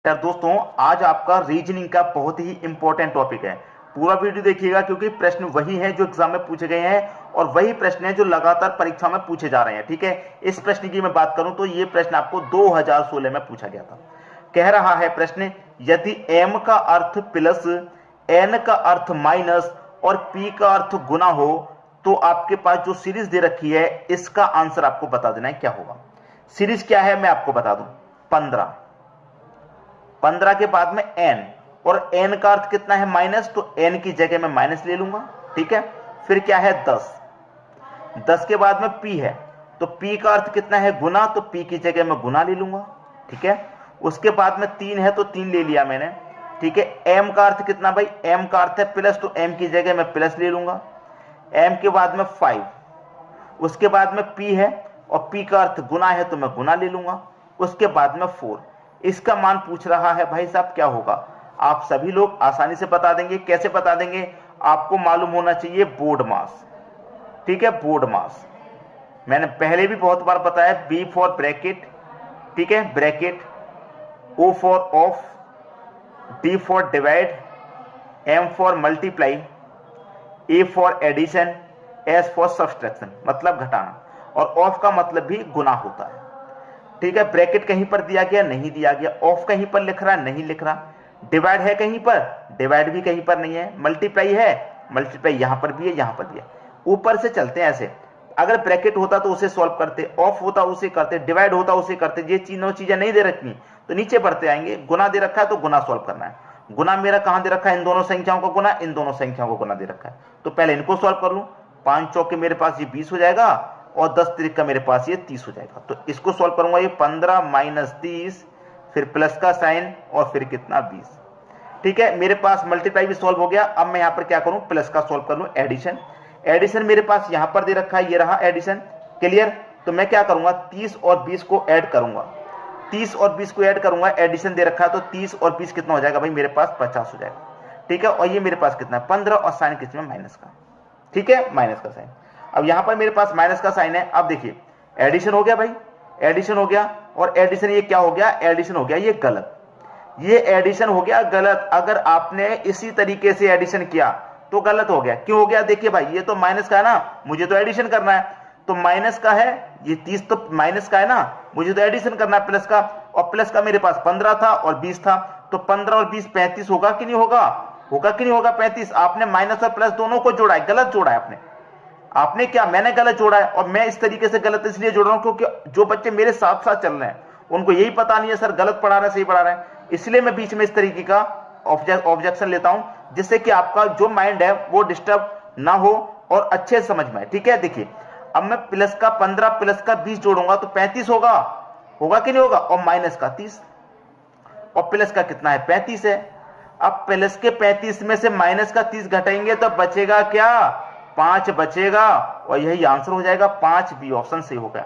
यार दोस्तों, आज आपका रीजनिंग का बहुत ही इंपॉर्टेंट टॉपिक है। पूरा वीडियो देखिएगा क्योंकि प्रश्न वही हैं जो एग्जाम में पूछे गए हैं और वही प्रश्न हैं जो लगातार परीक्षा में पूछे जा रहे हैं। ठीक है, इस प्रश्न की मैं बात करूं तो ये प्रश्न आपको 2016 में पूछा गया था। कह रहा है प्रश्न, यदि m का अर्थ प्लस, n का अर्थ माइनस और p का अर्थ गुना हो तो आपके पास जो सीरीज दे रखी है इसका आंसर आपको बता देना है क्या होगा। सीरीज क्या है मैं आपको बता दूं, 15 15 के बाद में n, और n का अर्थ कितना है माइनस, तो n की जगह मैं माइनस ले लूंगा। ठीक है, फिर क्या है 10, 10 के बाद में p है तो p का अर्थ कितना है गुना, तो p की जगह मैं गुना ले लूंगा। ठीक है, उसके बाद में 3 है तो 3 ले लिया मैंने। ठीक है, m का अर्थ कितना भाई, m का अर्थ है प्लस तो m की जगह मैं प्लस ले लूंगा। m के बाद में 5, उसके बाद में p है और p का अर्थ गुना है तो मैं गुना ले लूंगा। उसके बाद में 4, इसका मान पूछ रहा है भाई साहब क्या होगा। आप सभी लोग आसानी से बता देंगे। कैसे बता देंगे, आपको मालूम होना चाहिए बोर्ड मास। ठीक है, बोर्ड मास मैंने पहले भी बहुत बार बताया, बी फॉर ब्रैकेट, ठीक है bracket, O for of, D for divide, M for multiply, A for addition, S for subtraction मतलब घटाना, और ऑफ का मतलब भी गुना होता है। ठीक है, ब्रैकेट कहीं पर दिया गया नहीं दिया गया, ऑफ कहीं पर लिख रहा नहीं लिख रहा, डिवाइड है कहीं पर, डिवाइड भी कहीं पर नहीं है, मल्टीप्लाई है, मल्टीप्लाई यहां पर भी है यहां पर भी है। ऊपर से चलते हैं ऐसे, अगर ब्रैकेट होता तो उसे सॉल्व करते, ऑफ होता उसे करते, डिवाइड होता उसे करते। ये तीनों चीजें नहीं दे रखी तो नीचे बढ़ते आएंगे। गुना दे रखा है तो गुना सॉल्व करना है। गुना मेरा कहां दे रखा है, इन दोनों संख्याओं का गुना, इन दोनों संख्याओं को गुना दे रखा है। तो पहले इनको सॉल्व कर लूं, 5 चौके मेरे पास ये 20 हो जाएगा और 10 त्रिक का मेरे पास ये 30 हो जाएगा। तो इसको सॉल्व करूंगा, ये 15 माइनस 30, फिर प्लस का साइन और फिर कितना 20। ठीक है, मेरे पास मल्टीप्लाई भी सॉल्व हो गया। अब मैं यहां पर क्या करूं, प्लस का सॉल्व कर लूं, एडिशन। एडिशन मेरे पास यहां पर दे रखा है, ये रहा एडिशन, क्लियर। तो मैं क्या करूंगा, 30 और 20 को ऐड करूंगा, 30 और 20 को ऐड करूंगा, एडिशन दे रखा है तो 30 और 20 कितना हो जाएगा भाई, मेरे पास 50 हो जाएगा। ठीक है, और ये मेरे पास कितना है 15, और साइन कितना माइनस का। ठीक है, माइनस का साइन। अब यहां पर मेरे पास माइनस का साइन है। अब देखिए एडिशन हो गया भाई, एडिशन हो गया, और एडिशन ये क्या हो गया, एडिशन हो गया ये गलत, ये एडिशन हो गया गलत। अगर आपने इसी तरीके से एडिशन किया तो गलत हो गया। क्यों हो गया, देखिए भाई ये तो माइनस का है ना, मुझे तो एडिशन करना है, तो माइनस का है, ये 30 तो माइनस का है ना, मुझे तो एडिशन करना है प्लस का, और प्लस का मेरे पास 15 था और 20 था, तो 15 और 20 35 होगा कि नहीं होगा, होगा कि नहीं होगा 35। आपने माइनस और प्लस दोनों को जोड़ा है, गलत जोड़ा है आपने क्या, मैंने गलत जोड़ा है। और मैं इस तरीके से गलत इसलिए जोड़ रहा हूं क्योंकि जो बच्चे मेरे साथ साथ चल रहे हैं उनको यही पता नहीं है सर गलत पढ़ा रहे हैं सही पढ़ा रहे हैं, इसलिए मैं बीच में इस तरीके का ऑब्जेक्शन लेता हूं, जिससे कि आपका जो माइंड है वो डिस्टर्ब ना हो और अच्छे से समझ में आए। ठीक है, देखिए अब मैं प्लस का 15 प्लस का 20 जोड़ूंगा तो 35 होगा, होगा कि नहीं होगा, और माइनस का 30, और प्लस का कितना है 35 है। अब प्लस के 35 में से माइनस का 30 घटाएंगे तो बचेगा क्या, 5 बचेगा, और यही आंसर हो जाएगा 5, बी ऑप्शन सही होगा।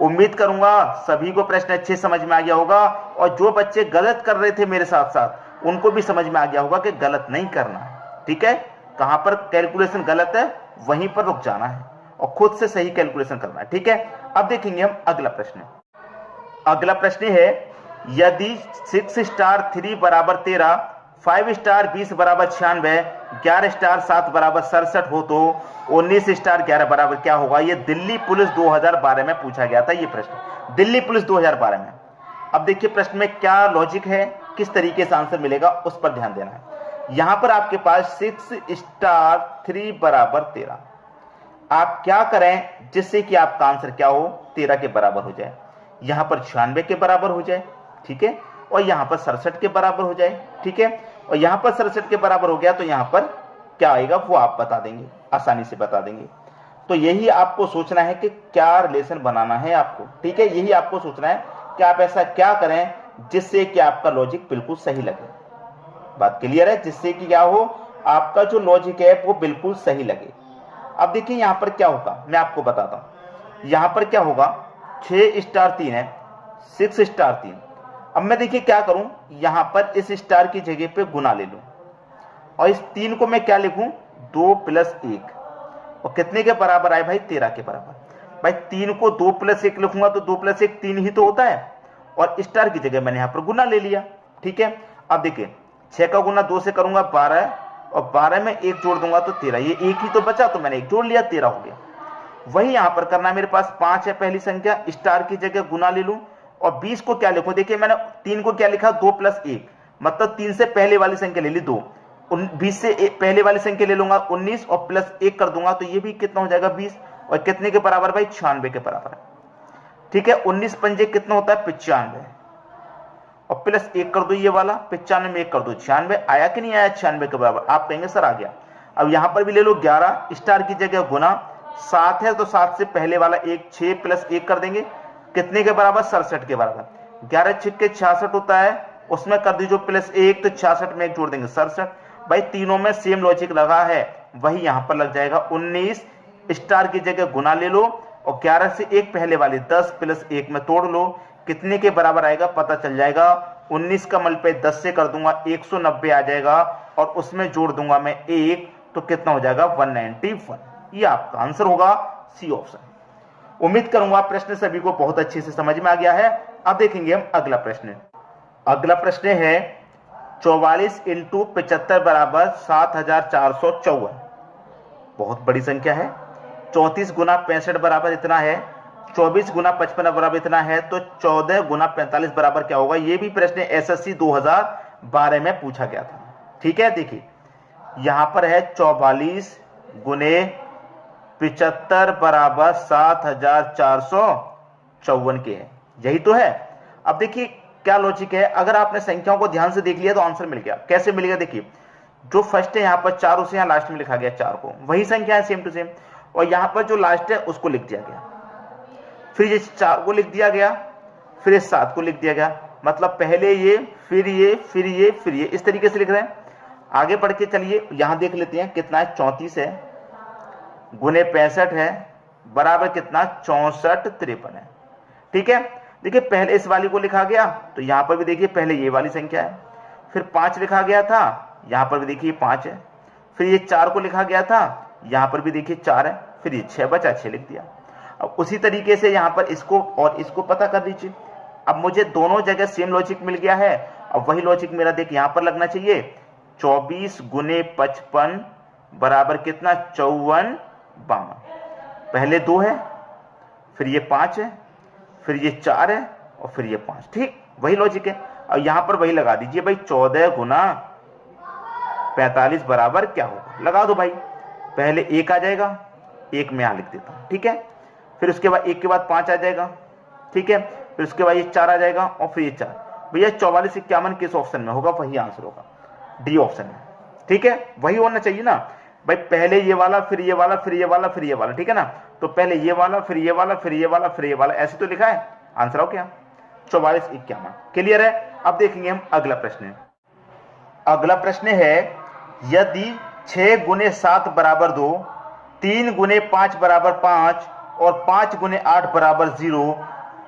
उम्मीद करूंगा सभी को प्रश्न अच्छे समझ में आ गया होगा, और जो बच्चे गलत कर रहे थे मेरे साथ साथ उनको भी समझ में आ गया होगा कि गलत नहीं करना है। ठीक है, कहां पर कैलकुलेशन गलत है वहीं पर रुक जाना है और खुद से सही कैलकुलेशन करना है। ठीक है, अब देखेंगे हम अगला प्रश्न। अगला प्रश्न है, यदि 6 स्टार 3 बराबर 13, 5 स्टार 20 बराबर 96, 11 स्टार 7 बराबर 67 हो तो 19 स्टार 11 बराबर क्या होगा। यह दिल्ली पुलिस 2012 में पूछा गया था, यह प्रश्न दिल्ली पुलिस 2012 में। अब देखिए प्रश्न में क्या लॉजिक है, किस तरीके से आंसर मिलेगा उस पर ध्यान देना है। यहां पर आपके पास 6 स्टार 3 बराबर 13, आप क्या करें जिससे कि आपका आंसर क्या हो, 13 के बराबर हो जाए, यहां पर 96 के बराबर हो जाए। ठीक है, और यहां पर 67 के बराबर हो जाए। ठीक है, और यहां पर 67 के बराबर हो गया तो यहां पर क्या आएगा वो आप बता देंगे, आसानी से बता देंगे। तो यही आपको सोचना है कि क्या रिलेशन बनाना है आपको। ठीक है, यही आपको सोचना है कि आप ऐसा क्या करें जिससे कि आपका लॉजिक बिल्कुल सही लगे। बात क्लियर है, जिससे कि क्या हो, आपका जो लॉजिक है वो बिल्कुल सही लगे। अब देखिए यहां पर क्या होगा मैं आपको बताता हूं। यहां पर क्या होगा, 6 स्टार 3 है, 6 स्टार 3। अब मैं देखिए क्या करूं, यहां पर इस स्टार की जगह पे गुना ले लूं, और इस 3 को मैं क्या लिखूं, 2 प्लस 1, और कितने के बराबर आए भाई, 13 के बराबर। भाई 3 को 2 प्लस 1 लिखूंगा तो 2 प्लस 1 3 ही तो होता है, और स्टार की जगह मैंने यहां पर गुना ले लिया। ठीक है। अब देखिए 6 का गुना 2 से करूंगा 12 और 12 में 1 जोड़ दूंगा तो 13, ये एक ही तो बचा तो मैंने 1 जोड़ लिया 13 हो गया। वही यहां पर करना है, मेरे पास 5 है पहली संख्या, स्टार की जगह गुना ले लूं और 20 को क्या लिखूं, देखिए मैंने 3 को क्या लिखा 2 + 1, मतलब 3 से पहले वाली संख्या ले ली 2, 20 से पहले वाली संख्या ले लूंगा 19 और +1 कर दूंगा तो ये भी कितना हो जाएगा 20 और कितने के बराबर भाई 96 के बराबर है। ठीक है, 19 पंजे कितना होता है 95 और +1 कर दो ये वाला 95 में 1 कर दो 96, आया कि नहीं आया 96 के बराबर, आप कहेंगे सर आ गया। अब यहां पर भी ले लो 11, स्टार की जगह गुना, 7 है तो 7 से पहले वाला 1, 6 + 1 कर देंगे कितने के बराबर 67 के बराबर। 11 छिक्के 66 होता है, उसमें कर दीजिए +1 तो 66 में 1 जोड़ देंगे 67। भाई तीनों में सेम लॉजिक लगा है, वही यहां पर लग जाएगा 19, स्टार की जगह गुना ले लो और 11 से 1 पहले वाली 10 + 1 में तोड़ लो कितने के बराबर आएगा पता चल जाएगा। 19 का मल्टीप्लाई 10 से कर दूंगा 190 आ जाएगा और उसमें जोड़ दूंगा मैं 1 तो कितना हो जाएगा 191। ये आपका आंसर होगा सी ऑप्शन। उम्मीद करूंगा प्रश्न सभी को बहुत अच्छे से समझ में आ गया है। अब देखेंगे हम अगला प्रश्न। अगला प्रश्न है 44 × 75 बराबर 7454। बहुत बड़ी संख्या है। 34 गुना 65 बराबर इतना है, 24 गुना 55 बराबर इतना है, तो 14 गुना 45 बराबर क्या होगा। ये भी प्रश्न एसएससी 2012 में पूछा गया था। ठीक है, देखिए यहां पर है 44 गुने 75 बराबर 7454 के है, यही तो है। अब देखिए क्या लॉजिक है, अगर आपने संख्याओं को ध्यान से देख लिया तो आंसर मिल गया। कैसे मिलेगा, देखिए जो फर्स्ट है यहां पर 4 उसे यहां लास्ट में लिखा गया 4 को, वही संख्या है सेम टू सेम, और यहां पर जो लास्ट है उसको लिख दिया गया, फिर ये 4 को लिख दिया गया, फिर इस 7 को लिख दिया गया, मतलब पहले ये फिर ये फिर ये फिर ये, इस तरीके से लिख रहे हैं। आगे बढ़ के चलिए यहां देख लेते हैं कितना है, 34 है गुने 65 है बराबर कितना 64 53 है। ठीक है, देखिए पहले इस वाली को लिखा गया तो यहां पर भी देखिए पहले ये वाली संख्या है, फिर 5 लिखा गया था, यहां पर भी देखिए 5 है, फिर ये 4 को लिखा गया था, यहां पर भी देखिए 4 है, फिर ये 6 बचा 6 लिख दिया। अब उसी तरीके से यहां पर इसको और इसको पता कर लीजिए। अब मुझे दोनों जगह सेम लॉजिक मिल गया है, अब वही लॉजिक मेरा देख यहां पर लगना चाहिए। 24 गुने 55 बराबर कितना 54 52, पहले 2 है, फिर ये 5 है, फिर ये 4 है और फिर ये 5। ठीक, वही लॉजिक है। और यहां पर वही लगा दीजिए भाई, 14 गुना 45 बराबर क्या होगा, लगा दो भाई। पहले 1 आ जाएगा, 1 में यहां लिख देता हूं। ठीक है, फिर उसके बाद 1 के बाद 5 आ जाएगा। ठीक है, फिर उसके बाद ये 4 आ जाएगा और फिर ये 4। भैया 44 51 किस ऑप्शन में होगा, वही आंसर होगा डी ऑप्शन में। ठीक है, वही होना चाहिए ना भाई, पहले ये वाला फिर ये वाला फिर ये वाला फिर ये वाला। ठीक है ना, तो पहले ये वाला फिर ये वाला फिर ये वाला फिर ये वाला, ऐसे तो लिखा है। आंसर हो क्या 44 51। क्लियर है। अब देखेंगे हम अगला प्रश्न। अगला प्रश्न है यदि 6 गुने 7 बराबर 2, 3 गुने 5 बराबर 5 और 5 गुने 8 बराबर 0,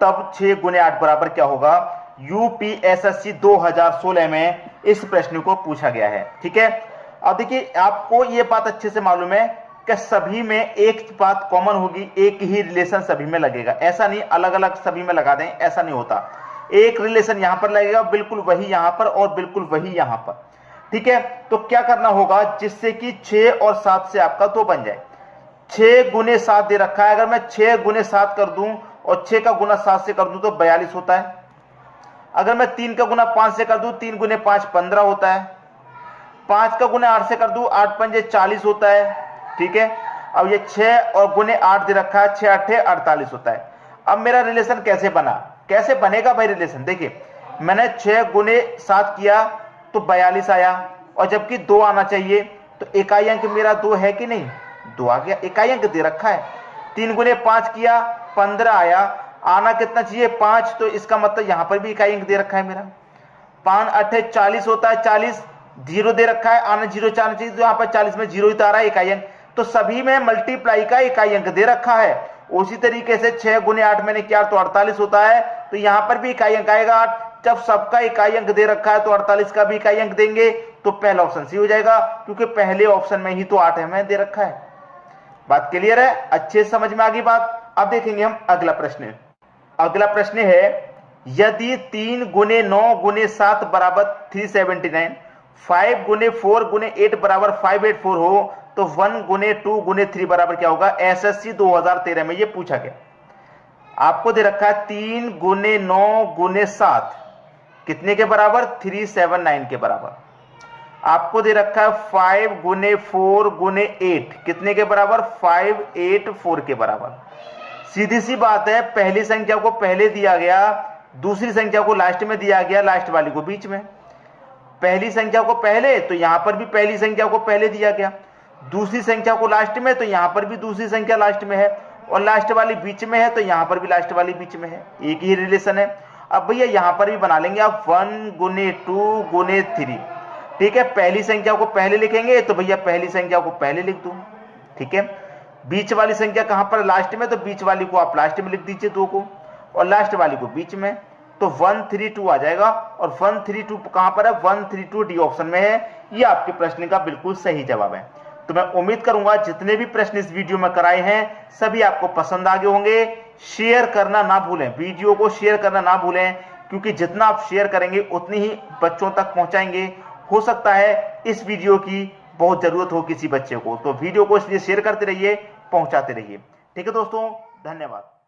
तब 6 गुने 8 बराबर क्या होगा। यूपीएसएससी 2016 में इस प्रश्न को पूछा गया है। ठीक है, अब देखिए आपको ये बात अच्छे से मालूम है कि सभी में एक बात कॉमन होगी, एक ही रिलेशन सभी में लगेगा। ऐसा नहीं अलग अलग सभी में लगा दें, ऐसा नहीं होता। एक रिलेशन यहां पर लगेगा, बिल्कुल वही यहां पर और बिल्कुल वही यहां पर। ठीक है, तो क्या करना होगा जिससे कि 6 और 7 से आपका 2 बन जाए। 6 गुने 7 दे रखा है, अगर मैं 6 गुने 7 कर दूं और 6 का गुना 7 से कर दूं तो 42 होता है। अगर मैं 3 का गुना 5 से कर दूं, 3 गुने 5 15 होता है। 5 का गुना 8 से कर दूं, 8 पंजे 40 होता है। ठीक है, अब ये 6 और गुने 8 दे रखा है, 6 8 48 होता है। अब मेरा रिलेशन कैसे बना, कैसे बनेगा भाई रिलेशन, देखिए मैंने 6 गुने 7 किया तो 42 आया, और जबकि 2 आना चाहिए, तो इकाई अंक मेरा 2 है कि नहीं, 2 आ गया, इकाई अंक दे रखा है। 3 गुने 5 किया 15 आया, आना कितना चाहिए 5, तो इसका मतलब यहां पर भी इकाई अंक दे रखा है मेरा। 5 8 40 होता है, 40 0 दे रखा है, आना 0 चाहना चाहिए, तो यहां पर 40 में 0 ही तो आ रहा है इकाई अंक, तो सभी में मल्टीप्लाई का इकाई अंक दे रखा है। उसी तरीके से 6 गुने 8 मैंने किया तो 48 होता है, तो यहां पर भी इकाई अंक आएगा 8। जब सबका इकाई अंक दे रखा है तो 48 का भी इकाई अंक देंगे, तो पहला ऑप्शन सी हो जाएगा, क्योंकि पहले ऑप्शन में ही तो 8 हमें दे रखा है। बात क्लियर है, अच्छे से समझ में आ गई बात। अब देखेंगे हम अगला प्रश्न। अगला प्रश्न है यदि 3 गुने 9 गुने 7 बराबर 379, 5 गुने 4 गुने 8 बराबर 584 हो तो 1 गुने 2 गुने 3 बराबर क्या होगा? एसएससी 2013 में ये पूछा गया। आपको दे रखा है 3 गुने 9 गुने 7 कितने के बराबर? 379 के बराबर। आपको दे रखा है 5 गुने 4 गुने 8 कितने के बराबर? 584 के बराबर। सीधी सी बात है, पहली संख्या को पहले दिया गया, दूसरी संख्या को लास्ट में दिया गया, लास्ट वाली को बीच में। पहली संख्या को पहले तो यहां पर भी पहली संख्या को पहले दिया गया, दूसरी संख्या को लास्ट में तो यहां पर भी दूसरी संख्या लास्ट में है, और लास्ट वाली बीच में है तो यहां पर भी लास्ट वाली बीच में है। एक ही रिलेशन है। अब भैया यहां पर भी बना लेंगे आप 1 गुने 2 गुने 3। ठीक है, पहली संख्या को पहले लिखेंगे तो भैया पहली संख्या को पहले लिख दूं। ठीक है, बीच वाली संख्या कहां पर? लास्ट में, तो बीच वाली को आप लास्ट में लिख दीजिए 2 को, और लास्ट वाली को बीच में, तो 132 आ जाएगा। और 132 कहां पर है? 132 डी ऑप्शन में है। ये आपके प्रश्न का बिल्कुल सही जवाब है। तो मैं उम्मीद करूंगा जितने भी प्रश्न इस वीडियो में कराए हैं सभी आपको पसंद आ गए होंगे। शेयर करना ना भूलें, वीडियो को शेयर करना ना भूलें, क्योंकि जितना आप शेयर करेंगे उतनी ही बच्चों तक पहुंचाएंगे। हो सकता है इस वीडियो की बहुत जरूरत हो किसी बच्चे को, तो वीडियो को इसलिए शेयर करते रहिए, पहुंचाते रहिए। ठीक है दोस्तों, धन्यवाद।